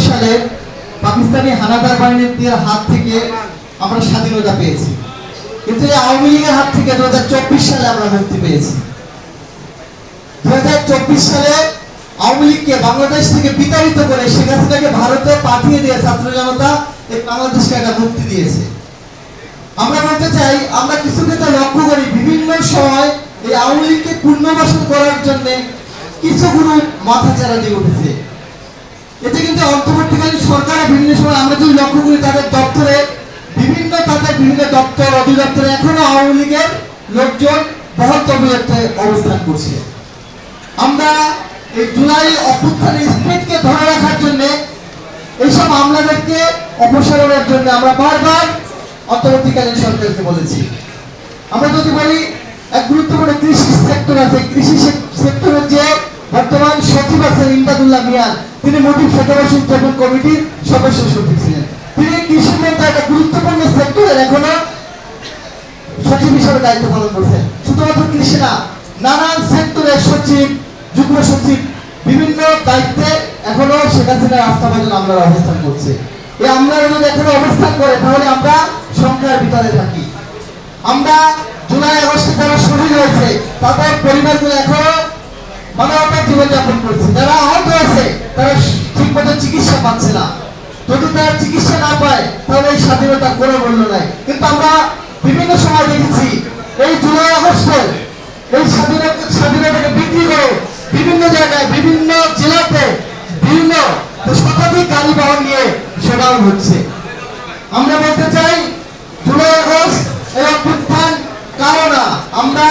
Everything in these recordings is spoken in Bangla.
সালে পাকিস্তানি হানাদার বাহিনীর হাত থেকে আমরা স্বাধীনতা পেয়েছি, কিন্তু আওয়ামী লীগের হাত থেকে 2024 সালে আমরা মুক্তি পেয়েছি। 2024 সালে আওয়ামী লীগকে বাংলাদেশ থেকে বিতাড়িত করে শেখ হাসিনাকে ভারতে পাঠিয়ে দিয়ে ছাত্র জনতা এই বাংলাদেশকে একটা মুক্তি দিয়েছে। আমরা বলতে চাই, আমরা কিছু ক্ষেত্রে লক্ষ্য করি বিভিন্ন সময় এই আওয়ামী লীগকে পুনর্বাসন করার জন্য কিছু গ্রুপ মাথাচাড়া দিয়ে উঠেছে। এতে কিন্তু অন্তর্বর্তীকালীন সরকারের বিভিন্ন সময় আমরা যদি লক্ষ্য করি তাদের দপ্তরে বিভিন্ন দপ্তর অধিদপ্তরে এখনো আওয়ামী লীগের লোকজন বহল তবিয়তে অবস্থান করছে। আমরা এই জুলাই অভ্যুত্থানের স্পিডকে ধরে রাখার জন্য এইসব আমলাদেরকে অপসারণের জন্য আমরা বারবার অন্তর্বর্তীকালীন সরকারকে বলেছি। আমরা যদি বলি এক গুরুত্বপূর্ণ কৃষি সেক্টর আছে, কৃষি সেক্টরের যে বর্তমান সচিব আছেন ইমদাদুল্লাহ মিয়ান, তিনি মোটিভ ফেডারেশন ট্রেনিং কমিটির সদস্য সচিব ছিলেন। তিনি কৃষি মন্ত্রী একটা গুরুত্বপূর্ণ সেক্টরের এখনো সচিব হিসেবে দায়িত্ব পালন করছেন। শুধুমাত্র কৃষি না, নানান সেক্টরের সচিব, যুগ্ম সচিব বিভিন্ন দায়িত্বে এখনো শেখ হাসিনার আস্থাভাজন আমরা অবস্থান করছে। এই আমরা যদি এখনো অবস্থান করে তাহলে আমরা সংখ্যার ভিতরে থাকি। আমরা জুলাই আগস্টে যারা শহীদ হয়েছে তাদের পরিবারগুলো এখনো মানবতার জীবনযাপন করছে। যারা আহত হয়েছে তারা ঠিক মতো চিকিৎসা পাচ্ছে না। যদি তারা চিকিৎসা না পায় তাহলে এই স্বাধীনতার কোনো মূল্য নাই। কিন্তু আমরা বিভিন্ন সময় দেখেছি এই জুলাই আগস্টে এই স্বাধীনতাকে বিক্রি করে বিভিন্ন জায়গায় বিভিন্ন জেলাতে বিভিন্ন শতাধিক গাড়ি বাহন নিয়ে শোডাউন হচ্ছে। আমরা বলতে চাই জুলাই আগস্ট এই অভ্যুত্থান কারো না। আমরা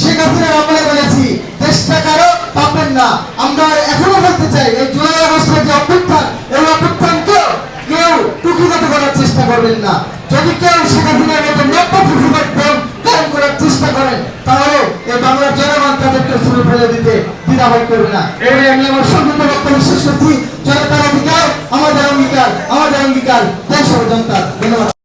শেখ হাসিনার আমলে বলেছি চেষ্টা কারো পাবেন না। আমরা এখনো বলতে চাই এই জুলাই আগস্টের যে অভ্যুত্থান, এই অভ্যুত্থানকে কেউ টুকিগত করার চেষ্টা করবেন না। যদি কেউ শেখ হাসিনার মতো নব্য পুঁজিবাদ কায়েম করার চেষ্টা করেন তাহলে এই বাংলার জনগণ তাদেরকে ছুড়ে ফেলে দিতে দ্বিধাবোধ করবে না। এবারে আমি আমার সংক্ষিপ্ত বক্তব্য শেষ করছি। জনতার অধিকার আমাদের অঙ্গীকার, আমাদের অঙ্গীকার দেশ ও জনতার। ধন্যবাদ।